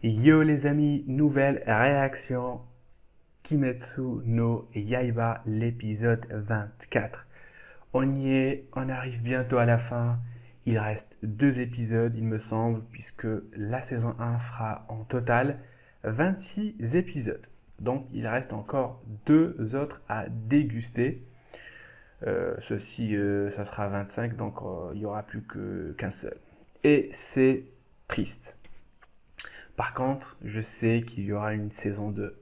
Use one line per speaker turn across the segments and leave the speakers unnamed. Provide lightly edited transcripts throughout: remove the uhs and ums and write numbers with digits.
Yo les amis, nouvelle réaction Kimetsu no Yaiba, l'épisode 24. On y est, on arrive bientôt à la fin. Il reste 2 épisodes, il me semble, puisque la saison 1 fera en total 26 épisodes. Donc il reste encore 2 autres à déguster. Ceci, ça sera 25, donc il n'y aura plus qu'un seul. Et c'est triste. Par contre, je sais qu'il y aura une saison 2.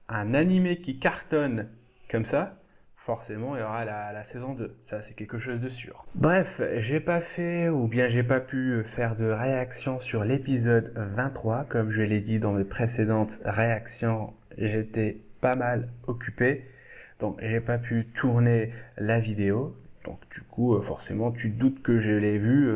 Un animé qui cartonne comme ça, forcément il y aura la saison 2. Ça, c'est quelque chose de sûr. Bref, j'ai pas fait ou bien j'ai pas pu faire de réaction sur l'épisode 23. Comme je l'ai dit dans mes précédentes réactions, j'étais pas mal occupé. Donc j'ai pas pu tourner la vidéo. Donc du coup, forcément, tu te doutes que je l'ai vu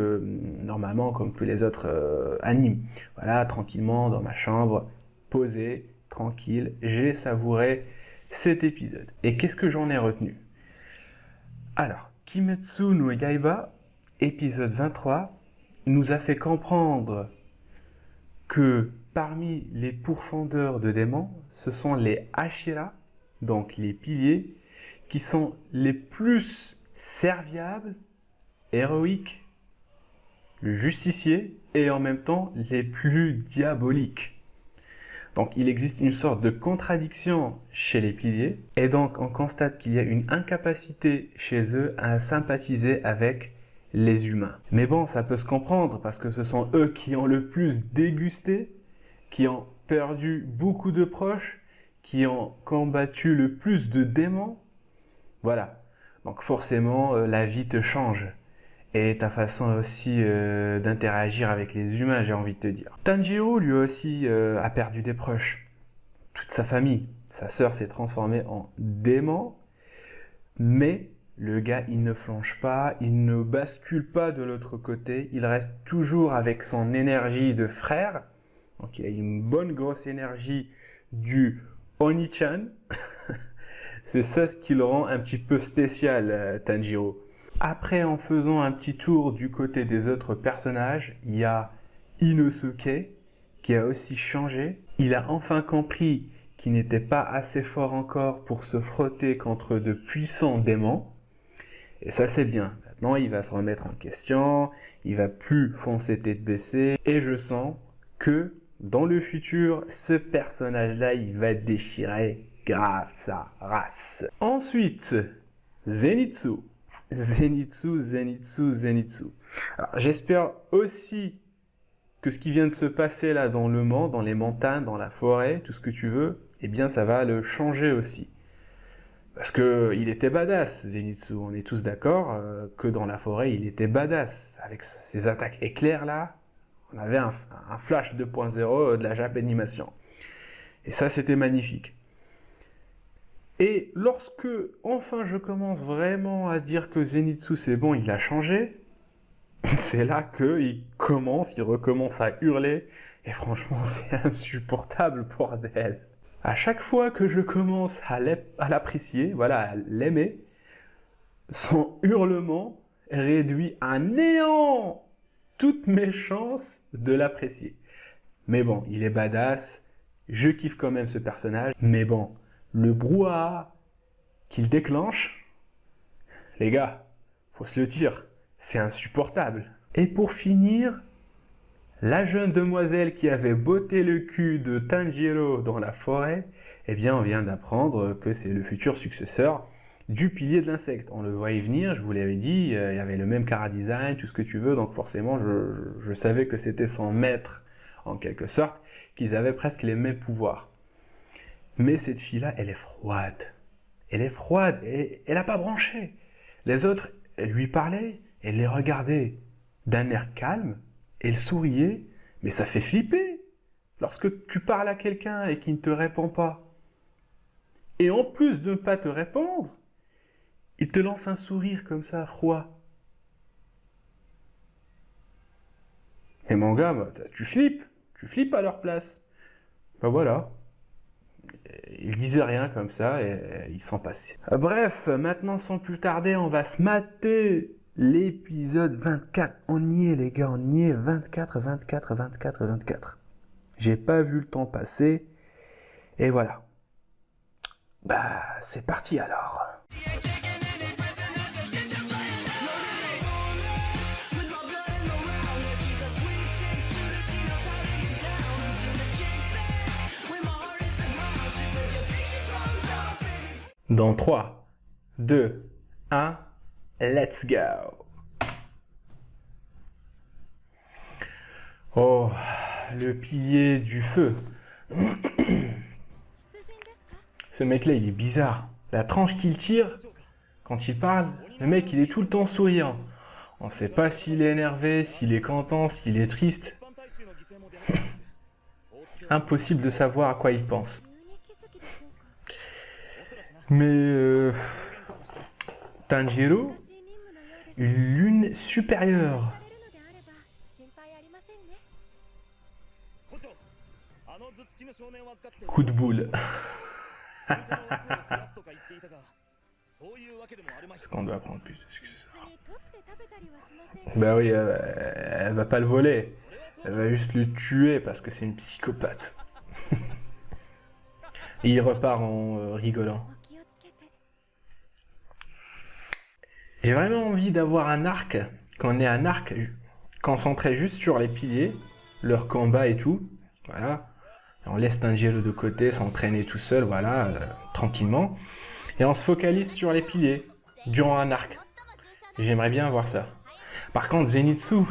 normalement comme tous les autres animes. Voilà, tranquillement dans ma chambre, posé, tranquille, j'ai savouré cet épisode. Et qu'est-ce que j'en ai retenu? Alors, Kimetsu no Yaiba, épisode 23, nous a fait comprendre que parmi les pourfendeurs de démons, ce sont les Hashira, donc les piliers, qui sont les plus serviables, héroïques, le justicier et en même temps les plus diaboliques. Donc il existe une sorte de contradiction chez les piliers et donc on constate qu'il y a une incapacité chez eux à sympathiser avec les humains. Mais bon, ça peut se comprendre parce que ce sont eux qui ont le plus dégusté, qui ont perdu beaucoup de proches, qui ont combattu le plus de démons. Voilà. Donc forcément, la vie te change. Et ta façon aussi d'interagir avec les humains, j'ai envie de te dire. Tanjiro, lui aussi, a perdu des proches. Toute sa famille. Sa sœur s'est transformée en démon. Mais le gars, il ne flanche pas, il ne bascule pas de l'autre côté. Il reste toujours avec son énergie de frère. Donc il a une bonne grosse énergie du Oni-chan. C'est ça ce qui le rend un petit peu spécial, Tanjiro. Après, en faisant un petit tour du côté des autres personnages, il y a Inosuke qui a aussi changé. Il a enfin compris qu'il n'était pas assez fort encore pour se frotter contre de puissants démons. Et ça, c'est bien. Maintenant, il va se remettre en question, il va plus foncer tête baissée. Et je sens que dans le futur, ce personnage-là, il va déchirer grave sa race. Ensuite, Zenitsu. Zenitsu. Alors, j'espère aussi que ce qui vient de se passer là dans le monde, dans les montagnes, dans la forêt, tout ce que tu veux, eh bien ça va le changer aussi. Parce que il était badass, Zenitsu. On est tous d'accord que dans la forêt, il était badass. Avec ses attaques éclairs là, on avait un flash 2.0 de la Japanimation. Et ça, c'était magnifique. Et lorsque, enfin, je commence vraiment à dire que Zenitsu, c'est bon, il a changé, c'est là qu'il recommence à hurler, et franchement, c'est insupportable, bordel. À chaque fois que je commence à l'apprécier, voilà, à l'aimer, son hurlement réduit à néant toutes mes chances de l'apprécier. Mais bon, il est badass, je kiffe quand même ce personnage, mais bon, le brouhaha qu'il déclenche, les gars, faut se le dire, c'est insupportable. Et pour finir, la jeune demoiselle qui avait botté le cul de Tanjiro dans la forêt, eh bien on vient d'apprendre que c'est le futur successeur du pilier de l'insecte. On le voyait venir, je vous l'avais dit, il y avait le même chara-design, tout ce que tu veux, donc forcément je savais que c'était son maître en quelque sorte, qu'ils avaient presque les mêmes pouvoirs. Mais cette fille-là, elle est froide. Elle est froide et elle n'a pas branché. Les autres, elle lui parlait, elle les regardait d'un air calme, elle souriait, mais ça fait flipper lorsque tu parles à quelqu'un et qu'il ne te répond pas. Et en plus de ne pas te répondre, il te lance un sourire comme ça, froid. Et mon gars, tu flippes à leur place. Ben voilà. Il disait rien comme ça et il s'en passait. Bref, maintenant sans plus tarder, on va se mater l'épisode 24. On y est les gars, on y est, 24. J'ai pas vu le temps passer. Et voilà. Bah, c'est parti alors. Dans 3, 2, 1, let's go. Oh, le pilier du feu. Ce mec-là, il est bizarre. La tranche qu'il tire, quand il parle, le mec, il est tout le temps souriant. On sait pas s'il est énervé, s'il est content, s'il est triste. Impossible de savoir à quoi il pense. Mais Tanjiro, une lune supérieure. Coup de boule. Est-ce qu'on doit prendre plus? Bah oui, elle va pas le voler. Elle va juste le tuer parce que c'est une psychopathe. Et il repart en rigolant. J'ai vraiment envie d'avoir un arc, qu'on ait un arc concentré juste sur les piliers, leur combat et tout. Voilà. On laisse Tanjiro de côté, s'entraîner tout seul, voilà, tranquillement. Et on se focalise sur les piliers, durant un arc. J'aimerais bien voir ça. Par contre, Zenitsu,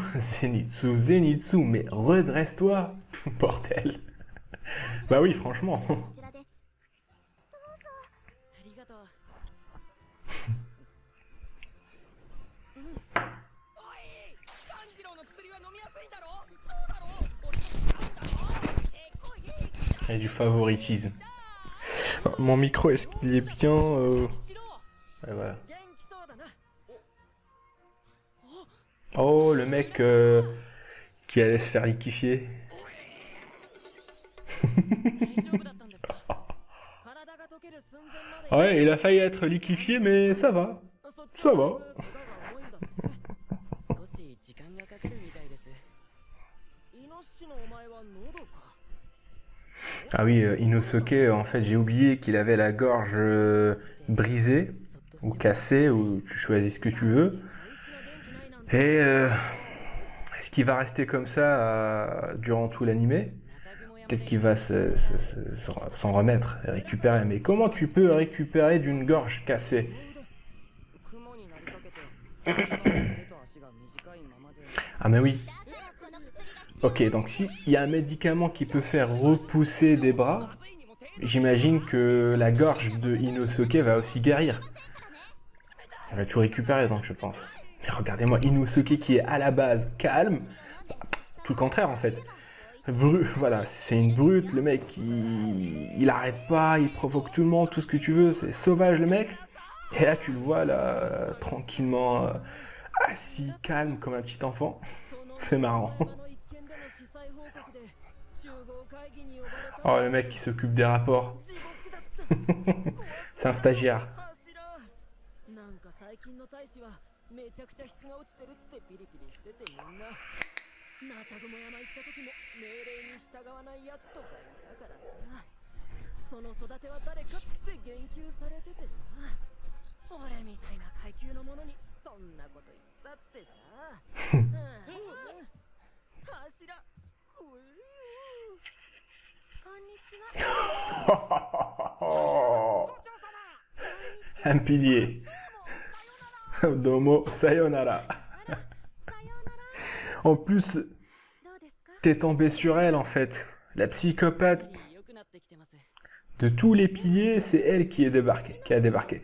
mais redresse-toi, bordel. Bah oui, franchement. Il y a du favoritisme. Mon micro, est-ce qu'il est bien ouais, voilà. Oh, le mec qui allait se faire liquifier. Ouais, il a failli être liquéfié, mais ça va. Ça va. Ah oui, Inosuke, en fait, j'ai oublié qu'il avait la gorge brisée, ou cassée, ou tu choisis ce que tu veux. Et est-ce qu'il va rester comme ça durant tout l'animé? Peut-être qu'il va s'en remettre et récupérer. Mais comment tu peux récupérer d'une gorge cassée? Ah mais oui. Ok, donc s'il y a un médicament qui peut faire repousser des bras, j'imagine que la gorge de Inosuke va aussi guérir. Elle va tout récupérer donc je pense. Mais regardez-moi, Inosuke qui est à la base calme, tout le contraire en fait. Voilà, c'est une brute, le mec, il arrête pas, il provoque tout le monde, tout ce que tu veux, c'est sauvage le mec. Et là, tu le vois, là, tranquillement, assis, calme, comme un petit enfant. C'est marrant. Oh, le mec qui s'occupe des rapports. C'est un stagiaire. Un pilier. Domo sayonara. En plus, t'es tombé sur elle en fait. La psychopathe. De tous les piliers, c'est elle qui a débarqué.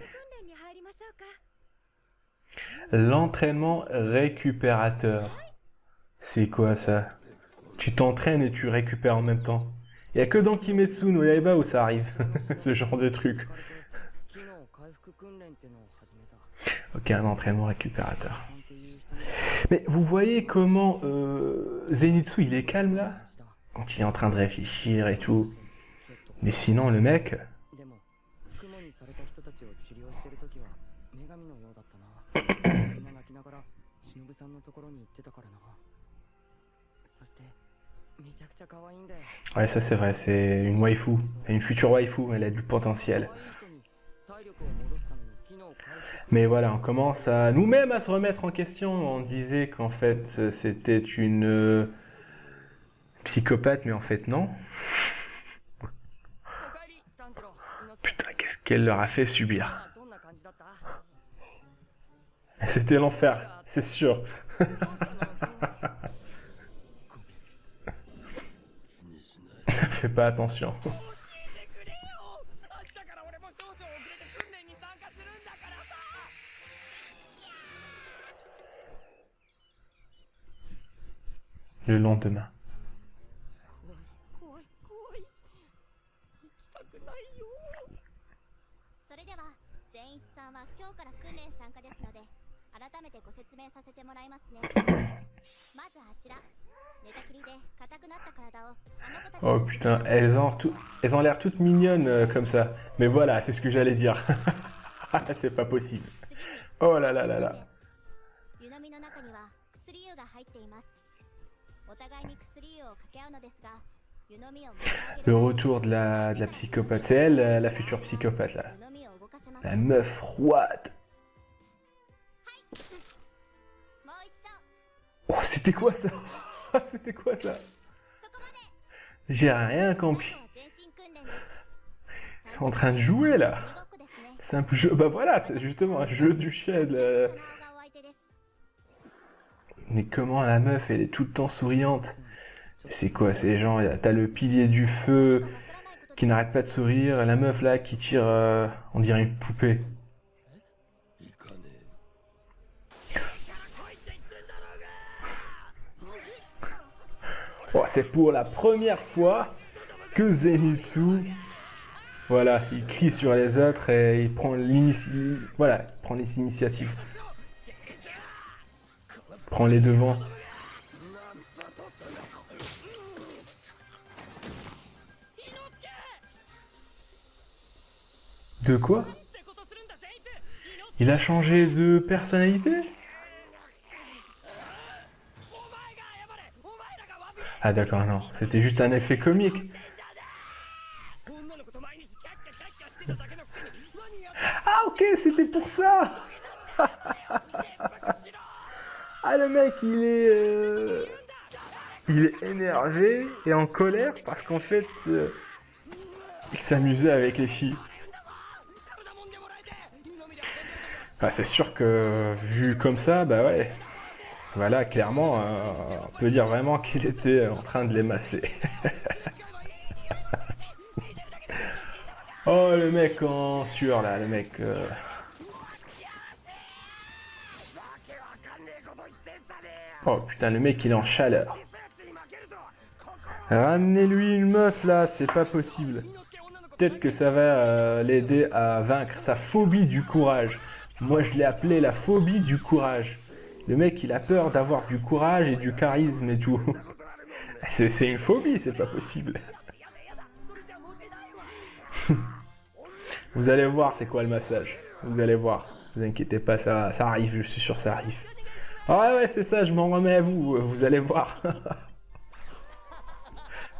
L'entraînement récupérateur. C'est quoi ça? Tu t'entraînes et tu récupères en même temps. Il n'y a que dans Kimetsu no Yaiba où ça arrive, ce genre de truc. Ok, un entraînement récupérateur. Mais vous voyez comment Zenitsu, il est calme là? Quand il est en train de réfléchir et tout. Mais sinon, le mec... Ouais, ça c'est vrai, c'est une waifu. C'est une future waifu, elle a du potentiel. Mais voilà, on commence à nous-mêmes à se remettre en question. On disait qu'en fait c'était une psychopathe, mais en fait non. Putain, qu'est-ce qu'elle leur a fait subir? C'était l'enfer, c'est sûr. Fais pas attention. Le lendemain.
それでは善一さんは今日から訓練参加ですので改めてご説明させてもらいますねまずあちら寝たきりで硬くなった体をあの子たち
Oh putain, elles ont l'air toutes mignonnes comme ça. Mais voilà, c'est ce que j'allais dire. C'est pas possible. Oh là là là là.
湯飲みの中には薬湯が入っていますお互いに薬湯を掛け合うのですが
Le retour de la psychopathe. C'est elle, la future psychopathe, là. La meuf froide. Oh, c'était quoi ça? C'était quoi ça? J'ai rien compris. Ils sont en train de jouer, là. Simple jeu. Bah voilà, c'est justement un jeu du chien. Mais comment la meuf, elle est tout le temps souriante? C'est quoi ces gens? T'as le pilier du feu qui n'arrête pas de sourire, la meuf là qui tire, on dirait une poupée. Oh, c'est pour la première fois que Zenitsu, voilà, il crie sur les autres et il prend l'initiative. Voilà, il prend les initiatives. Il prend les devants. De quoi? Il a changé de personnalité? Ah d'accord, non. C'était juste un effet comique. Ah ok, c'était pour ça. Ah le mec, il est énervé et en colère parce qu'en fait, il s'amusait avec les filles. Ah, c'est sûr que vu comme ça, bah ouais, voilà, clairement, on peut dire vraiment qu'il était en train de les masser. Oh, le mec en sueur là, le mec. Oh putain, le mec il est en chaleur. Ramenez-lui une meuf là, c'est pas possible. Peut-être que ça va l'aider à vaincre sa phobie du courage. Moi, je l'ai appelé la phobie du courage. Le mec, il a peur d'avoir du courage et du charisme et tout. C'est une phobie, c'est pas possible. Vous allez voir c'est quoi le massage. Vous allez voir. Vous inquiétez pas, ça arrive, je suis sûr ça arrive. Ah ouais, c'est ça, je m'en remets à vous, vous allez voir.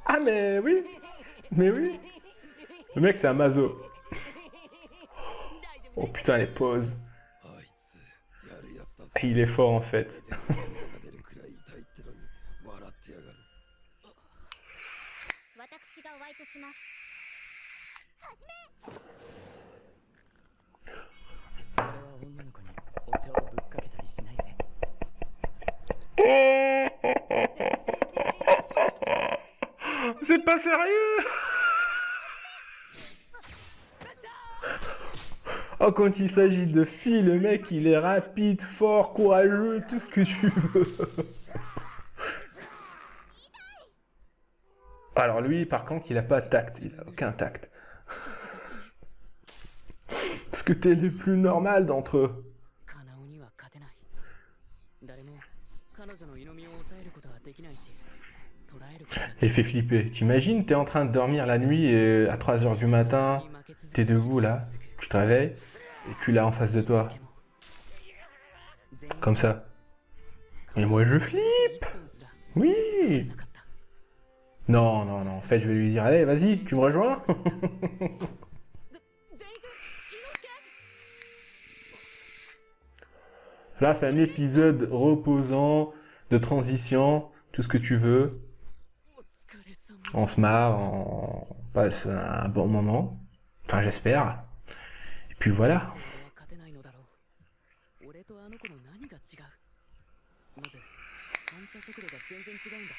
Ah mais oui. Mais oui. Le mec, c'est un maso. Oh putain, les poses. Il est fort en fait. C'est pas sérieux. Oh, quand il s'agit de filles, le mec, il est rapide, fort, courageux, tout ce que tu veux. Alors lui, par contre, il a pas de tact, il a aucun tact. Parce que t'es le plus normal d'entre eux. Il fait flipper. T'imagines, t'es en train de dormir la nuit et à 3 h du matin, t'es debout là, tu te réveilles et tu l'as en face de toi. Comme ça. Et moi je flippe. Oui. Non, non, non. En fait, je vais lui dire, allez, vas-y, tu me rejoins?
全然伊之助
Là, c'est un épisode reposant, de transition, tout ce que tu veux.
お疲れ様
On se marre, on passe un bon moment. Enfin, j'espère. Et puis voilà.
俺は勝てないのだろう俺とあの子の何が違うなぜ反射速度が全然違うんだ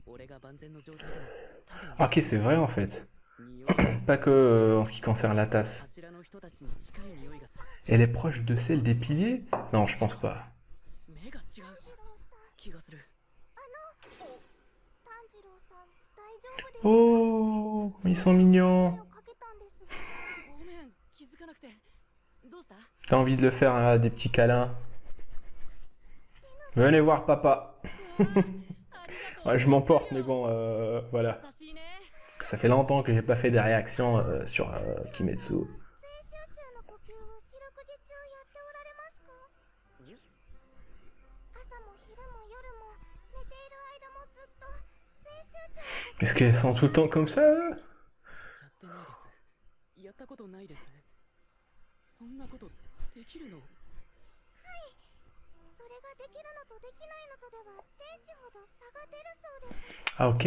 俺が万全の状態でも多分
Ok, c'est vrai en fait.
匂いが
Pas que en ce qui concerne la tasse.
柱の人たちに近い匂いがする
Elle est proche de celle des piliers? Non, je pense pas.
目が違う気がする
炭治郎さん大丈夫ですか？
Oh, ils sont mignons.
声をかけたんですが。
ごめん気づかなくてどうした
T'as envie de le faire, hein, des petits câlins. Venez voir papa.
ありがとう
Ouais, je m'emporte, mais bon, voilà.
優しいね
Parce que ça fait longtemps que j'ai pas fait des réactions sur Kimetsu.
全集中の呼吸を四六時中やっておられますか？朝も昼も夜も寝ている間もずっと全集中の呼吸
Est-ce qu'elles sont tout le temps comme ça, eux?
やってないですやったことないですそんなことできるの
それができるのとできないのとでは電池ほど差が出るそうです。
Ah, ok.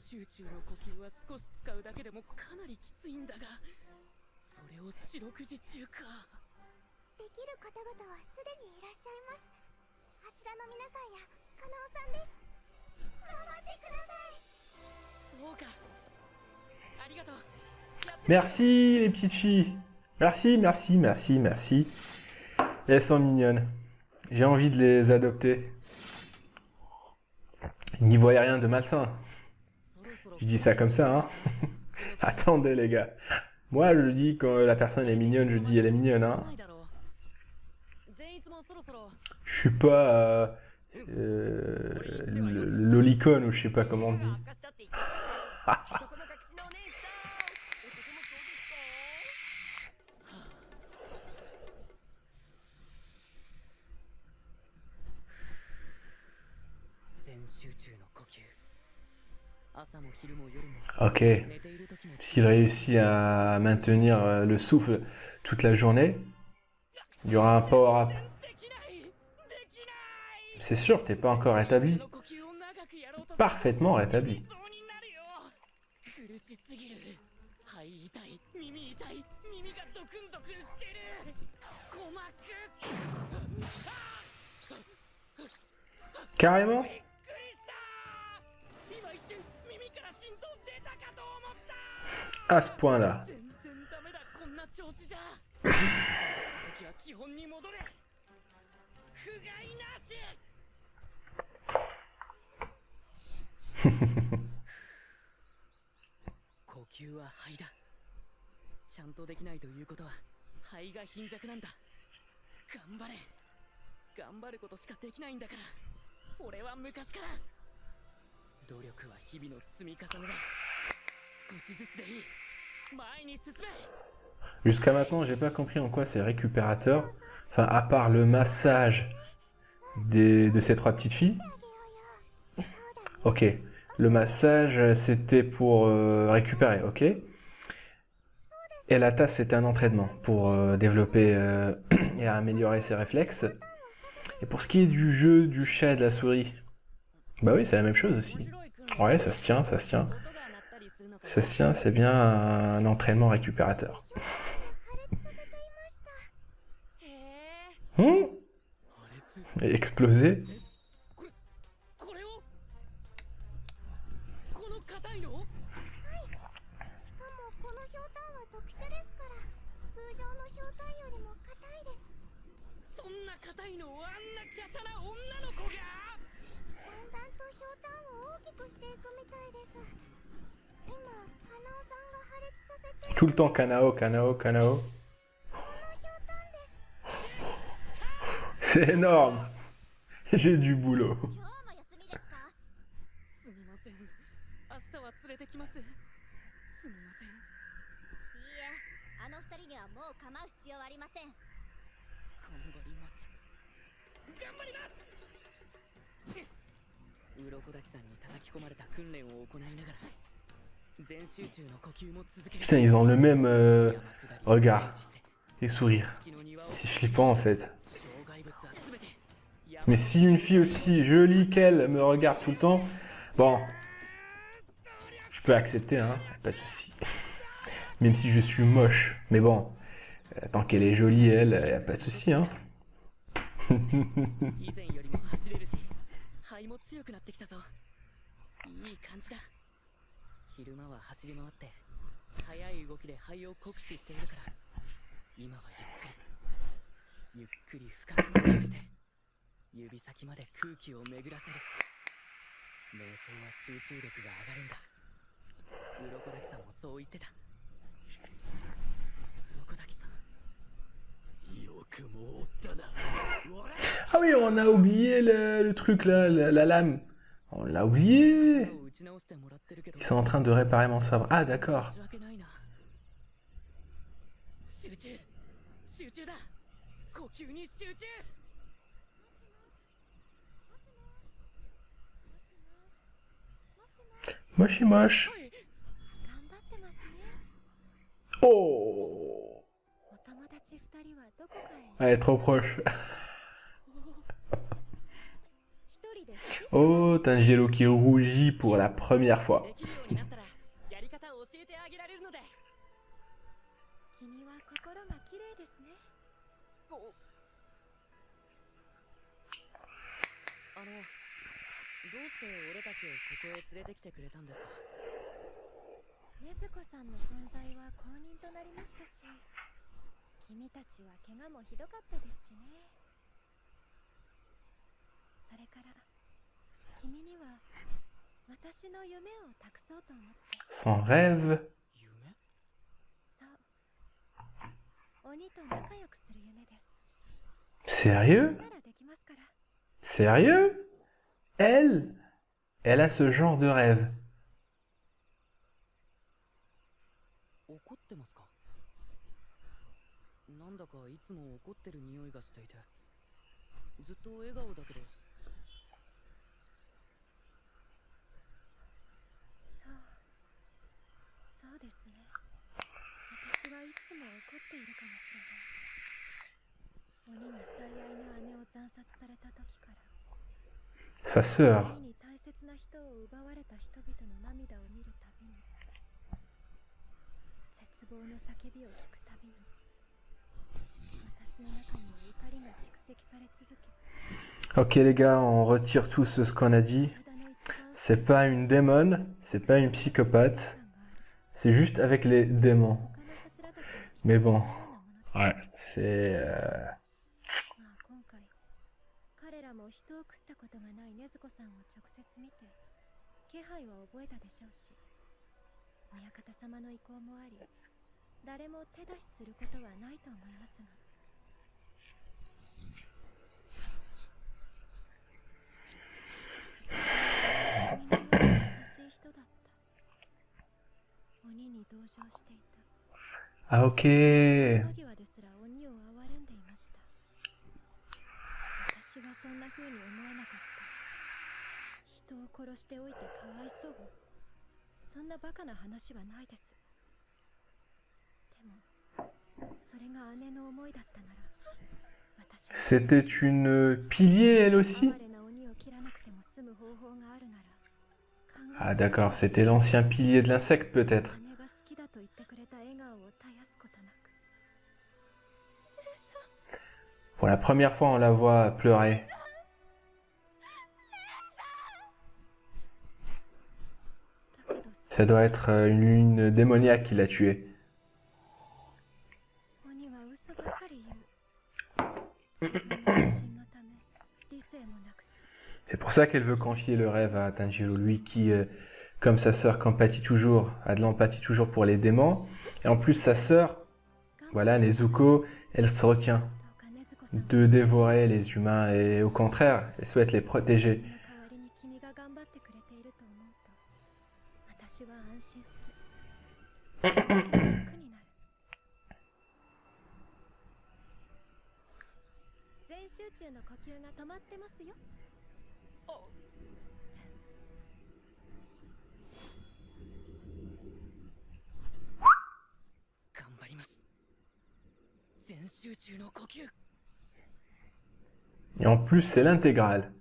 集中の呼吸は少し使うだけでもかなりきついんだがそれを四六時中か
できる方々はすでにいらっしゃいます。柱の皆さんやカナオさんです。頑張ってください。
そうかありがとう
Merci, les petites filles. Merci, merci, merci, merci. Elles sont mignonnes. J'ai envie de les adopter. Ils n'y voient rien de malsain.
そろそろ
Je dis ça comme ça, hein. Attendez, les gars. Moi, je dis quand la personne est mignonne, je dis elle est mignonne, hein.
ないだろう善逸もそろそろ
Je suis pas lolicon ou je sais pas comment on dit.
明かしたって言ってたそこの隠しのお姉さん男もそうですか全集中の呼吸朝も昼も夜も
Ok.
寝ている時も
S'il réussit à maintenir le souffle toute la journée, il y aura un power-up.
できないできない
C'est sûr, t'es pas encore rétabli.
呼吸を長くやろうと
Parfaitement rétabli.
そうになるよ苦しすぎる肺痛い耳痛い耳がドクンドクンしてる鼓膜
Carrément?
びっくりした今一瞬耳から心臓出たかと思った
À ce point-là.
全然ダメだこんな調子じゃ時は基本に戻れ不甲斐なし呼吸は肺だちゃんとできないということは肺が貧弱なんだ頑張れ頑張ることしかできないんだから俺は昔から努力は日々の積み重ねだ少しずつでいい前に進め
Jusqu'à maintenant, j'ai pas compris en quoi c'est récupérateur. Enfin, à part le massage de ces trois petites filles. Ok. Le massage, c'était pour récupérer, ok. Et la tasse, c'était un entraînement pour développer et améliorer ses réflexes. Et pour ce qui est du jeu, du chat et de la souris, bah oui, c'est la même chose aussi. Ouais, ça se tient, ça se tient. Ça se tient, c'est bien un entraînement récupérateur.
へえ
Hmm?
破裂
Et exploser.
これをこの硬いの
しかもこのひょうたんは特殊ですから通常のひょうたんよりも硬いです。
そんな硬いのをあんな華奢な女の子が
だんだんとひょうたんを大きくしていくみたいです。今、カナオさんが破裂させて
Tout le temps Kanao, Kanao, Kanao.
このひょうたんです。
C'est énorme. J'ai du boulot.
今日も休みですか？
すみません明日は連れてきますすみません
いいえ、あの二人にはもう構う必要はありません。
頑張ります頑張ります鱗滝さんに叩き込まれた訓練を行いながら全集中の呼吸も続ける。
Putain, ils ont le même
山下りを
regard
イメージして
et sourire.
月の庭を
C'est flippant en fait.
障害物は全て
Mais si une fille aussi jolie qu'elle me regarde tout le temps, bon, je peux accepter, hein, pas de souci. Même si je suis moche, mais bon, tant qu'elle est jolie, elle, y a pas de souci, hein.
以前よりも走れるし肺も強くなってきたぞ。いい感じだ。昼間は走り回って速い動きで肺を酷使しているから今はゆっくり深く呼吸して指先まで空気を巡らせる。瞑想は集中力が上がるんだ。鱗滝さんもそう言ってた。鱗滝さんよくもおったな。
Ah oui, on a oublié le truc là, la lame. On l'a oublié. Ils sont en train de réparer mon sabre. Ah d'accord.
集中集中だ。呼吸に集中。
Moche moche.
頑張ってますね。
Oh.
お友達2人はどこかへ。
Elle est trop proche.
一人で好き
Oh, Tanjiro qui rougit pour la première fois.
できるようになったらやり方を教えてあげられるので。
君は心が綺麗ですね。
どうして俺たちをここへ連れてきてくれたんですか？
禰豆子さんの存在は公認となりましたし、君たちは怪我もひどかったですしね。それから君には私の夢を託そうと思って。
Son rêve.
夢？
そう、鬼と仲良くする夢です。
Sérieux?
ならできますから。
Sérieux? Elle a ce genre de rêve.
怒ってますか？なんだかいつも怒ってる匂いがしていて、ずっと笑顔だけど。
そうですね。私はいつも怒っているかもしれない。鬼に最愛の姉を惨殺された時から。
Sa sœur.
鬼に大切な人を奪われた人々の涙を見るたびに、絶望の叫びを聞くたびに、私の中には怒りが蓄積され続け。
Ok les gars, on retire tout ce qu'on a dit. C'est pas une démone, c'est pas une psychopathe. C'est juste avec les démons. Mais bon, ouais, c'est...
まあ今回彼らも人を食ったことがない禰豆子さんを直接見て気配は覚えたでしょうし、親方様の意向もあり、誰も手出しすることはないと思いますが。君のような優しい人だった。鬼に同情していた。
Ah ok.
間際ですら鬼を憐れんでいました。私はそんな風に思えなかった。人を殺しておいてかわいそう。そんなバカな話はないです。でもそれが姉の思いだったなら、私は
C'était une pilier elle aussi?
哀れな鬼を切らなくても済む方法があるなら、
Ah d'accord, c'était l'ancien pilier de l'insecte peut-être.
姉が好きだと言ってくれた笑顔を絶やすことなく。
Pour la première fois, on la voit pleurer. Ça doit être une démoniaque qui l'a tuée.
鬼は嘘ばかり言う。自分の自信のため理性もなくし。
C'est pour ça qu'elle veut confier le rêve à Tanjiro, lui qui, comme sa sœur, compatit toujours, a de l'empathie toujours pour les démons. Et en plus, sa sœur, voilà, Nezuko, elle se retient
どうか禰豆子さん
de dévorer les humains et au contraire, elle souhaite les protéger.
の代わりに君が頑張ってくれていると思うと、私は安心する。私は楽になる。全集中の呼吸が止まってますよ。
集中の呼吸。
Et en plus, c'est l'intégrale.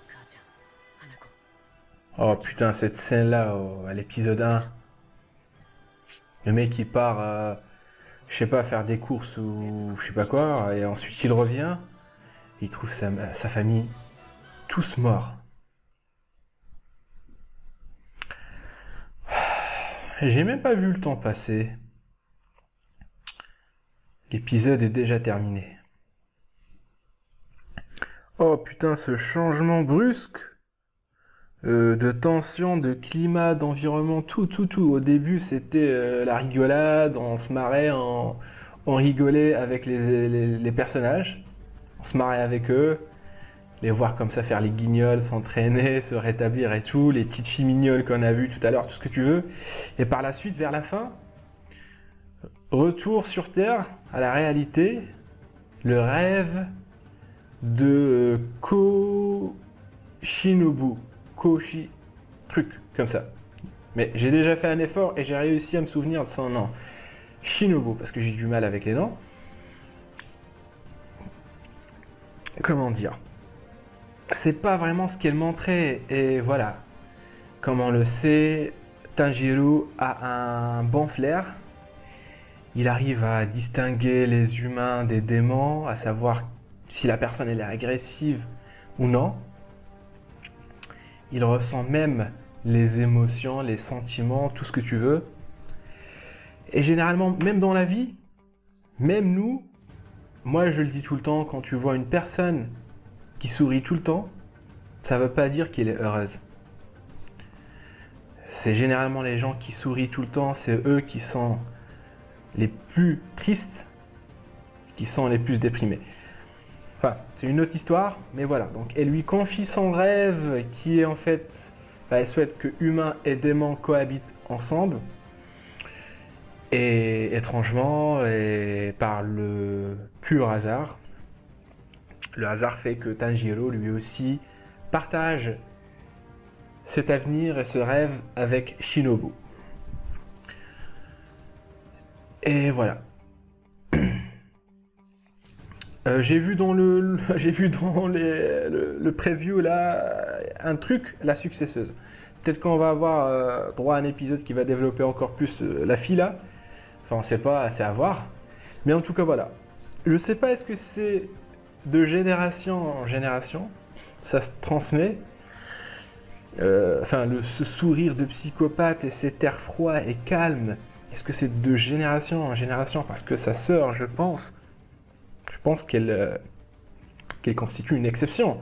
母ちゃん、花子。
Oh putain, cette scène-là, à l'épisode 1. Le mec, il part, je sais pas, faire des courses ou je sais pas quoi, et ensuite il revient, il trouve sa famille tous morts. J'ai même pas vu le temps passer. L'épisode est déjà terminé. Oh putain, ce changement brusque de tension, de climat, d'environnement, tout. Au début, c'était la rigolade, on se marrait, on rigolait avec les personnages, on se marrait avec eux, les voir comme ça faire les guignols, s'entraîner, se rétablir et tout, les petites filles mignonnes qu'on a vues tout à l'heure, tout ce que tu veux. Et par la suite, vers la fin, retour sur Terre, à la réalité, le rêve de Shinobu. Truc comme ça. Mais j'ai déjà fait un effort et j'ai réussi à me souvenir de son nom. Shinobu, parce que j'ai du mal avec les noms. Comment dire? C'est pas vraiment ce qu'elle montrait, et voilà. Comme on le sait, Tanjiro a un bon flair. Il arrive à distinguer les humains des démons, à savoir si la personne elle est agressive ou non. Il ressent même les émotions, les sentiments, tout ce que tu veux. Et généralement, même dans la vie, même nous, moi je le dis tout le temps, quand tu vois une personne qui sourit tout le temps, ça ne veut pas dire qu'elle est heureuse. C'est généralement les gens qui sourient tout le temps, c'est eux qui sont les plus tristes, qui sont les plus déprimés. Enfin, c'est une autre histoire, mais voilà. Donc, elle lui confie son rêve qui est en fait... Enfin, elle souhaite que humains et démons cohabitent ensemble. Et étrangement, et par le pur hasard, le hasard fait que Tanjiro, lui aussi, partage cet avenir et ce rêve avec Shinobu. Et voilà. J'ai vu dans le preview là un truc, la successeuse. Peut-être qu'on va avoir droit à un épisode qui va développer encore plus la fille là. Enfin, on sait pas, c'est à voir. Mais en tout cas, voilà. Je sais pas, est-ce que c'est de génération en génération, ça se transmet. Ce sourire de psychopathe et cet air froid et calme, est-ce que c'est de génération en génération? Parce que sa sœur, je pense qu'elle constitue une exception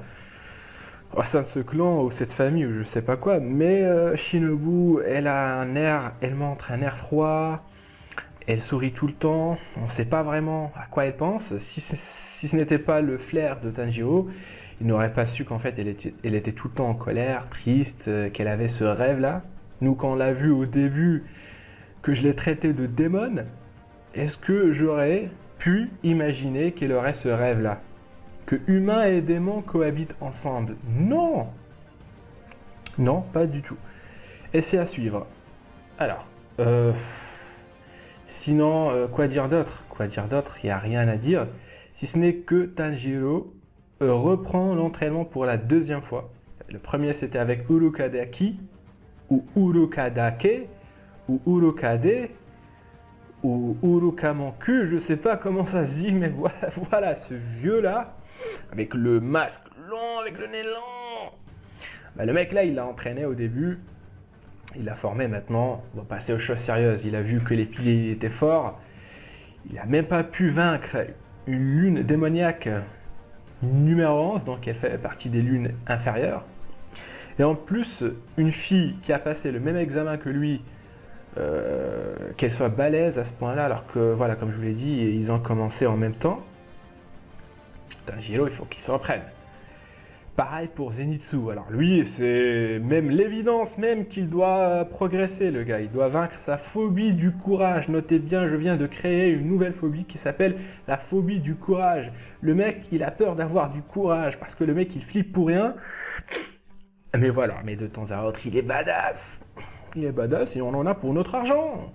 au sein de ce clan ou cette famille ou je sais pas quoi. Mais Shinobu, elle montre un air froid, elle sourit tout le temps, on ne sait pas vraiment à quoi elle pense. Si ce n'était pas le flair de Tanjiro, il n'aurait pas su qu'en fait elle était tout le temps en colère, triste, qu'elle avait ce rêve-là. Nous, quand on l'a vu au début, que je l'ai traité de démon, est-ce que j'aurais pu imaginer qu'elle aurait ce rêve-là? Que humains et démons cohabitent ensemble? Non! Non, pas du tout. Et c'est à suivre. Alors, sinon, quoi dire d'autre? Il n'y a rien à dire. Si ce n'est que Tanjiro reprend l'entraînement pour la deuxième fois. Le premier, c'était avec Urukadaki, ou Urukadake, ou Urukade, ou Urukamonku, je sais pas comment ça se dit, mais voilà ce vieux-là, avec le masque long, avec le nez long. Le mec là, il l'a entraîné au début, il l'a formé maintenant, on va passer aux choses sérieuses. Il a vu que les piliers étaient forts, il a même pas pu vaincre une lune démoniaque numéro 11, donc elle fait partie des lunes inférieures. Et en plus, une fille qui a passé le même examen que lui, qu'elle soit balèze à ce point-là, alors que, voilà, comme je vous l'ai dit, ils ont commencé en même temps. Tanjiro, il faut qu'il se reprenne. Pareil pour Zenitsu. Alors lui, c'est même l'évidence même qu'il doit progresser, le gars. Il doit vaincre sa phobie du courage. Notez bien, je viens de créer une nouvelle phobie qui s'appelle la phobie du courage. Le mec, il a peur d'avoir du courage parce que le mec, il flippe pour rien. Mais voilà, mais de temps à autre, il est badass. Il est badass et on en a pour notre argent.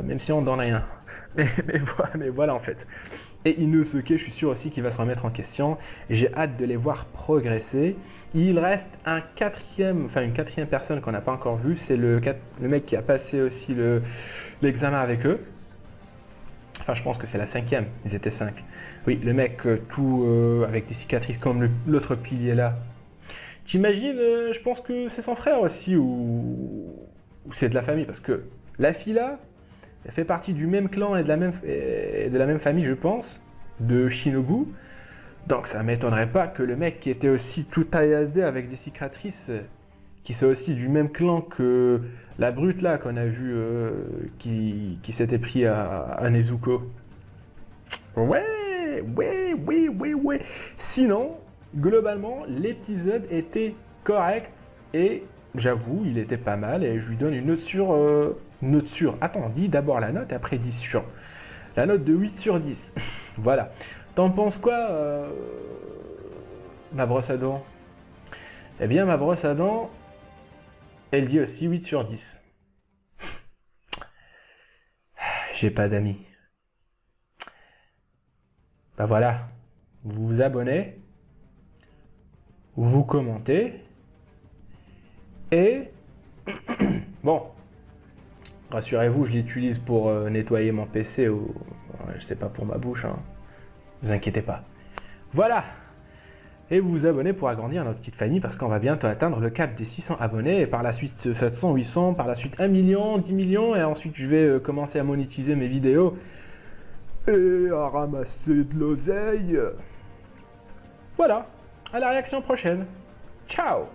Même si on ne donne rien. Mais voilà en fait. Et Inosuke, je suis sûr aussi qu'il va se remettre en question. J'ai hâte de les voir progresser. Il reste une quatrième personne qu'on n'a pas encore vue. C'est le mec qui a passé aussi l'examen avec eux. Enfin, je pense que c'est la 5e. Ils étaient 5. Oui, le mec avec des cicatrices comme l'autre pilier là. T'imagines, je pense que c'est son frère aussi ou c'est de la famille. Parce que la fille là, elle fait partie du même clan et de la même famille, je pense, de Shinobu. Donc ça m'étonnerait pas que le mec qui était aussi tout tailladé avec des cicatrices, qui soit aussi du même clan que la brute là qu'on a vu qui s'était pris à Nezuko. Ouais. Sinon, globalement, l'épisode était correct et j'avoue, il était pas mal et je lui donne une note sur. Attends, dis d'abord la note et après 10 sur. La note de 8 sur 10. Voilà. T'en penses quoi, ma brosse à dents? Eh bien, ma brosse à dents, elle dit aussi 8 sur 10. J'ai pas d'amis. Bah voilà. Vous vous abonnez, vous commentez et bon. Rassurez-vous, je l'utilise pour nettoyer mon PC ou je sais pas, pour ma bouche. Hein. Vous inquiétez pas. Voilà. Et vous vous abonnez pour agrandir notre petite famille parce qu'on va bientôt atteindre le cap des 600 abonnés et par la suite 700, 800, par la suite 1 million, 10 millions et ensuite je vais commencer à monétiser mes vidéos et à ramasser de l'oseille. Voilà. À la réaction prochaine. Ciao.